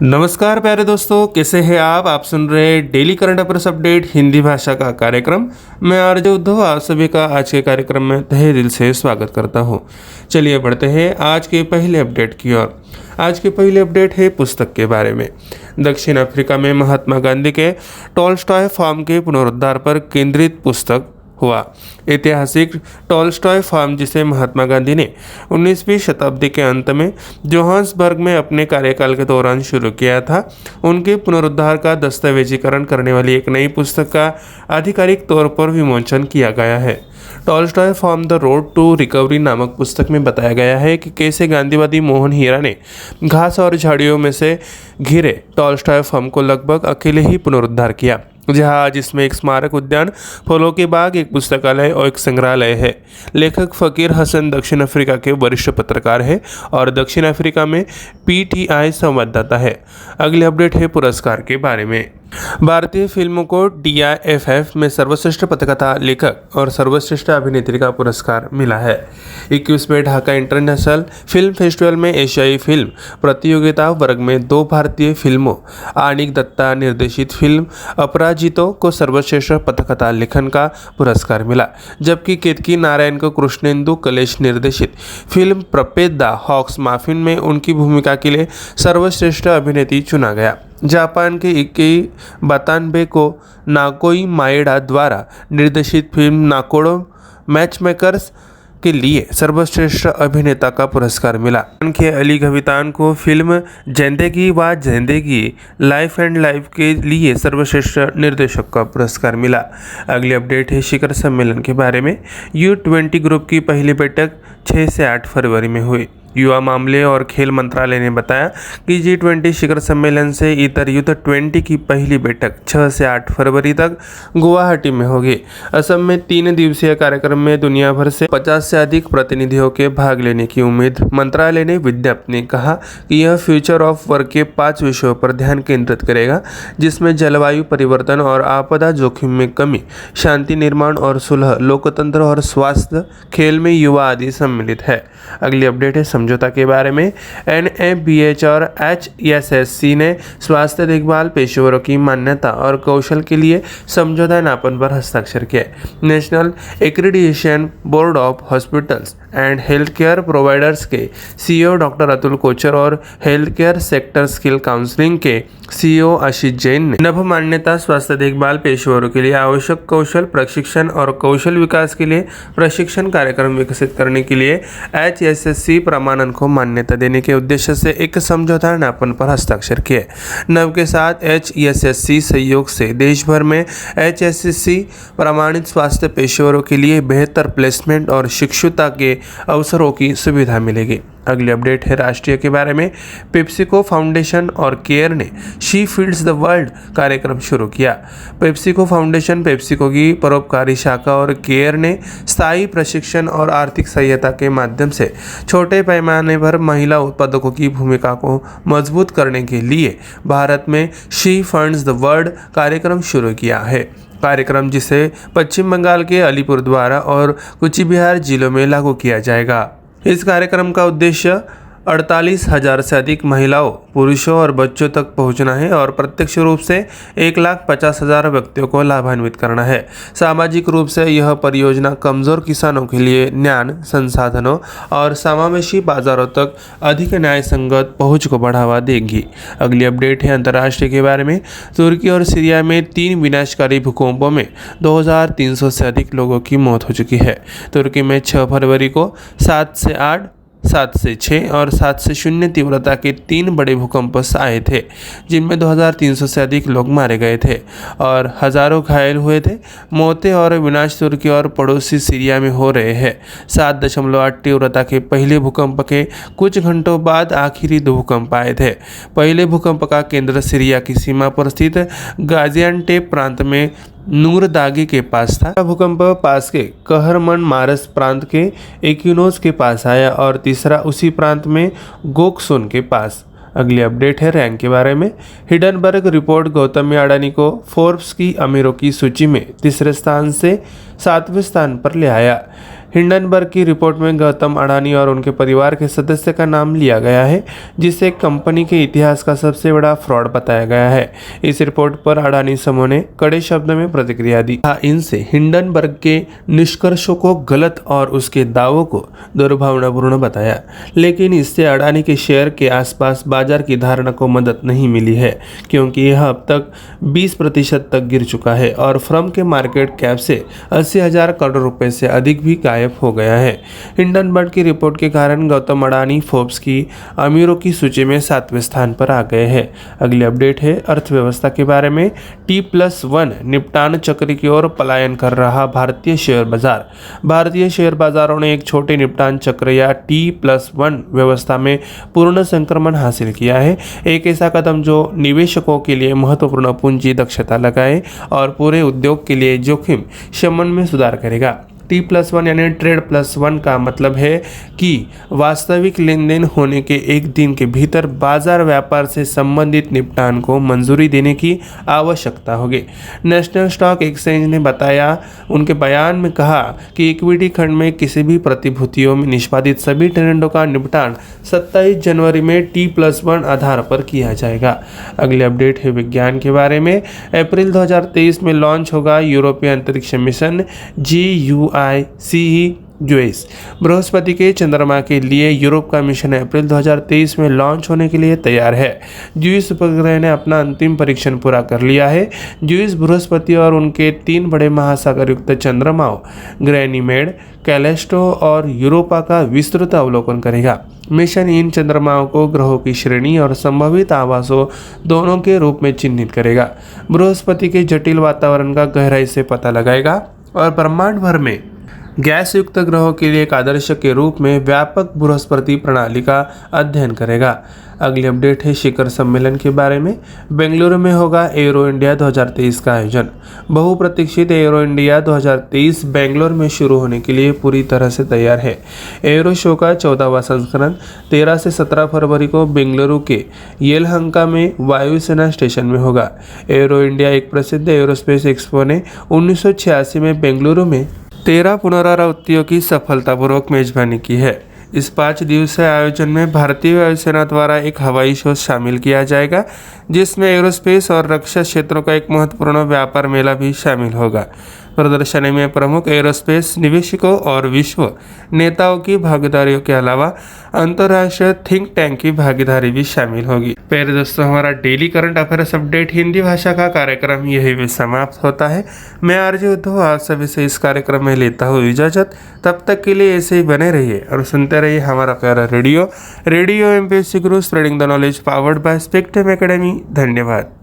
नमस्कार प्यारे दोस्तों, कैसे हैं आप सुन रहे हैं daily current affairs update Hindi भाषा का कार्यक्रम। मैं आरजे उद्धव आप सभी का आज के कार्यक्रम में तहे दिल से स्वागत करता हूं। चलिए बढ़ते हैं आज के पहले अपडेट की ओर। आज के पहले अपडेट है पुस्तक के बारे में। दक्षिण अफ्रीका में महात्मा गांधी के टॉलस्टॉय फार्म के पुनरुद्धार पर केंद्रित पुस्तक हुआ। ऐतिहासिक टॉलस्टॉय फार्म, जिसे महात्मा गांधी ने 19वीं शताब्दी के अंत में जोहान्सबर्ग में अपने कार्यकाल के दौरान शुरू किया था, उनके पुनरुद्धार का दस्तावेजीकरण करने वाली एक नई पुस्तक का आधिकारिक तौर पर विमोचन किया गया है। Tolstoy farm the road to recovery नामक पुस्तक में बताया गया है कि कैसे गांधीवादी मोहन हीरा ने घास और झाड़ियों में से घिरे टॉलस्टॉय फार्म को लगभग अकेले ही पुनरुद्धार किया, जहां आज इसमें एक स्मारक उद्यान, फलों के बाग, एक पुस्तकालय और एक संग्रहालय है। लेखक फकीर हसन दक्षिण अफ्रीका के वरिष्ठ पत्रकार है और दक्षिण अफ्रीका में पीटीआई संवाददाता है। अगली अपडेट है पुरस्कार के बारे में। भारतीय फिल्मों को DIFF में सर्वश्रेष्ठ पटकथा, लेखक और सर्वश्रेष्ठ अभिनेत्री का पुरस्कार मिला है। 21वें ढाका इंटरनेशनल फिल्म फेस्टिवल में एशियाई फिल्म प्रतियोगिता वर्ग में 2 भारतीय फिल्मों, आनिक दत्ता निर्देशित फिल्म अपराजितो को सर्वश्रेष्ठ पटकथा लेखन का पुरस्कार मिला, जबकि केतकी नारायण को कृष्णेंदु कलेश निर्देशित फिल्म प्रपेद द हॉक्स माफिन में उनकी भूमिका के लिए सर्वश्रेष्ठ अभिनेत्री चुना गया। जापान के इकेई बतानबे को नाकोई माएडा द्वारा निर्देशित फिल्म नाकोडो मैचमेकर्स के लिए सर्वश्रेष्ठ अभिनेता का पुरस्कार मिला। के अली गवितान को फिल्म जिंदगी व जिंदगी लाइफ एंड लाइफ के लिए सर्वश्रेष्ठ निर्देशक का पुरस्कार मिला। अगली अपडेट है शिखर सम्मेलन के बारे में। U20 ग्रुप की पहली बैठक 6 से 8 फरवरी में हुई। युवा मामले और खेल मंत्रालय ने बताया कि G20 शिखर सम्मेलन से इतर U20 की पहली बैठक 6 से 8 फरवरी तक गुवाहाटी में होगी। असम में 3 दिवसीय कार्यक्रम में दुनिया भर से 50 से अधिक प्रतिनिधियों के भाग लेने की उम्मीद। मंत्रालय ने विज्ञप्ति में कहा कि यह फ्यूचर ऑफ वर्क के 5 विषयों पर ध्यान केंद्रित करेगा, जिसमें जलवायु परिवर्तन और आपदा जोखिम में कमी, शांति निर्माण और सुलह, लोकतंत्र और स्वास्थ्य, खेल में युवा आदि सम्मिलित है। अगली अपडेट है समझौता के बारे में। NABH और HSSC ने स्वास्थ्य देखभाल पेशेवरों की मान्यता और कौशल के लिए समझौता ज्ञापन पर हस्ताक्षर किए। National accreditation board of hospitals and health care providers के CEO डॉक्टर अतुल कोचर और health care sector skill counselling के CEO आशीष जैन ने नभ मान्यता स्वास्थ्य देखभाल पेशेवरों के लिए आवश्यक कौशल प्रशिक्षण और कौशल विकास के लिए प्रशिक्षण कार्यक्रम विकसित करने के लिए HSSC प्रमाणन को मान्यता देने के उद्देश्य से एक समझौता ज्ञापन पर हस्ताक्षर किए। नव के साथ HSSC सहयोग से देश भर में HSSC प्रमाणित स्वास्थ्य पेशेवरों के लिए बेहतर प्लेसमेंट और शिक्षुता के अवसरों की सुविधा मिलेगी। अगली अपडेट है राष्ट्रीय के बारे में। पेप्सिको फाउंडेशन और केयर ने शी फीड्स द वर्ल्ड कार्यक्रम शुरू किया। पेप्सिको फाउंडेशन, पेप्सिको की परोपकारी शाखा और केयर ने स्थायी प्रशिक्षण और आर्थिक सहायता के माध्यम से छोटे पैमाने पर महिला उत्पादकों की भूमिका को मजबूत करने के लिए भारत में शी फंड्स द वर्ल्ड कार्यक्रम शुरू किया है। कार्यक्रम जिसे पश्चिम बंगाल के अलीपुरद्वार और कुचिबिहार जिलों में लागू किया जाएगा। इस कार्यक्रम का उद्देश्य 48,000 से अधिक महिलाओं, पुरुषों और बच्चों तक पहुंचना है और प्रत्यक्ष रूप से 1,50,000 व्यक्तियों को लाभान्वित करना है। सामाजिक रूप से यह परियोजना कमजोर किसानों के लिए ज्ञान, संसाधनों और समावेशी बाजारों तक अधिक न्याय संगत पहुंच को बढ़ावा देगी। अगली अपडेट है अंतर्राष्ट्रीय के बारे में। तुर्की और सीरिया में 3 विनाशकारी भूकंपों में 2,300 से अधिक लोगों की मौत हो चुकी है। तुर्की में 6 फरवरी को 7 से 8, 7 से 6 और 7 से 0 तीव्रता के 3 बड़े भूकंप आए थे, जिनमें 2,300 से अधिक लोग मारे गए थे और हजारों घायल हुए थे। मौतें और विनाश तुर्की और पड़ोसी सीरिया में हो रहे हैं। 7.8 तीव्रता के पहले भूकंप के कुछ घंटों बाद आखिरी 2 भूकंप आए थे। पहले भूकंप का केंद्र सीरिया की सीमा पर स्थित गाजियान्टेप प्रांत में नूरदागी के पास था। भूकंप पास के कहरमन मारस प्रांत के एक्यूनोस के पास आया और तीसरा उसी प्रांत में गोकसोन के पास। अगली अपडेट है रैंक के बारे में। हिडनबर्ग रिपोर्ट गौतम अडानी को फोर्ब्स की अमीरों की सूची में तीसरे स्थान से 7वें स्थान पर ले आया। हिंडनबर्ग की रिपोर्ट में गौतम अडानी और उनके परिवार के सदस्य का नाम लिया गया है, जिसे कंपनी के इतिहास का सबसे बड़ा फ्रॉड बताया गया है। इस रिपोर्ट पर अडानी समूह ने कड़े शब्दों में प्रतिक्रिया दी। इनसे हिंडनबर्ग के निष्कर्षों को गलत और उसके दावों को दुर्भावनापूर्ण बताया, लेकिन इससे अडानी के शेयर के आसपास बाजार की धारणा को मदद नहीं मिली है, क्योंकि यह अब तक 20% तक गिर चुका है और फर्म के मार्केट कैप से 80,000 करोड़ रुपए से अधिक भी गायब हो गया है। हिंडनबर्ग की रिपोर्ट के कारण गौतम अडानी फोर्ब्स की अमीरों की सूची में 7वें स्थान पर आ गए हैं। अगली अपडेट है अर्थव्यवस्था के बारे में। T+1 निपटान चक्र की ओर पलायन कर रहा भारतीय शेयर बाजार। भारतीय शेयर बाजारों ने एक छोटे निपटान चक्र या T+1 व्यवस्था में पूर्ण संक्रमण हासिल किया है, एक ऐसा कदम जो निवेशकों के लिए महत्वपूर्ण पूंजी दक्षता लगाए और पूरे उद्योग के लिए जोखिम शमन में सुधार करेगा। T+1 यानी ट्रेड+1 का मतलब है कि वास्तविक लेन देन होने के एक दिन के भीतर बाजार व्यापार से संबंधित निपटान को मंजूरी देने की आवश्यकता होगी। नेशनल स्टॉक एक्सचेंज ने बताया, उनके बयान में कहा कि इक्विटी खंड में किसी भी प्रतिभूतियों में निष्पादित सभी ट्रेडों का निपटान 27 जनवरी में T+1 आधार पर किया जाएगा। अगली अपडेट है विज्ञान के बारे में। अप्रैल 2023 में लॉन्च होगा यूरोपीय अंतरिक्ष मिशन GUICE JUICE। बृहस्पति के चंद्रमा के लिए यूरोप का मिशन अप्रैल 2023 में लॉन्च होने के लिए तैयार है। JUICE उपग्रह ने अपना अंतिम परीक्षण पूरा कर लिया है। JUICE बृहस्पति और उनके 3 बड़े महासागर युक्त चंद्रमाओं गैनीमेड, कैलेस्टो और यूरोपा का विस्तृत अवलोकन करेगा। मिशन इन चंद्रमाओं को ग्रहों की श्रेणी और संभावित आवासों दोनों के रूप में चिन्हित करेगा। बृहस्पति के जटिल वातावरण का गहराई से पता लगाएगा और ब्रह्मांड भर में गैस युक्त ग्रहों के लिए एक आदर्श के रूप में व्यापक बृहस्पति प्रणाली का अध्ययन करेगा। अगली अपडेट है शिखर सम्मेलन के बारे में। बेंगलुरु में होगा एरो इंडिया 2023 का आयोजन। बहुप्रतीक्षित एरो इंडिया 2023 बेंगलुरु में शुरू होने के लिए पूरी तरह से तैयार है। एरो शो का 14वां संस्करण 13 से 17 फरवरी को बेंगलुरु के येलहंका में वायुसेना स्टेशन में होगा। एरो इंडिया एक प्रसिद्ध एरोस्पेस एक्सपो ने 1986 में बेंगलुरु में 13 पुनरावृत्तियों की सफलतापूर्वक मेजबानी की है। इस 5 दिवसीय आयोजन में भारतीय वायुसेना द्वारा एक हवाई शो शामिल किया जाएगा, जिसमें एरोस्पेस और रक्षा क्षेत्रों का एक महत्वपूर्ण व्यापार मेला भी शामिल होगा। प्रदर्शनी में प्रमुख एरोस्पेस निवेशकों और विश्व नेताओं की भागीदारियों के अलावा अंतर्राष्ट्रीय थिंक टैंक की भागीदारी भी शामिल होगी। प्यारे दोस्तों, हमारा daily current affairs update Hindi भाषा का कार्यक्रम यही भी समाप्त होता है। मैं आरजे उद्धव आप सभी से इस कार्यक्रम में लेता हूँ इजाजत। तब तक के लिए ऐसे ही बने रहिए और सुनते रहिए हमारा प्यारा radio MPSC Guru, spreading the knowledge, powered by spectrum academy. धन्यवाद।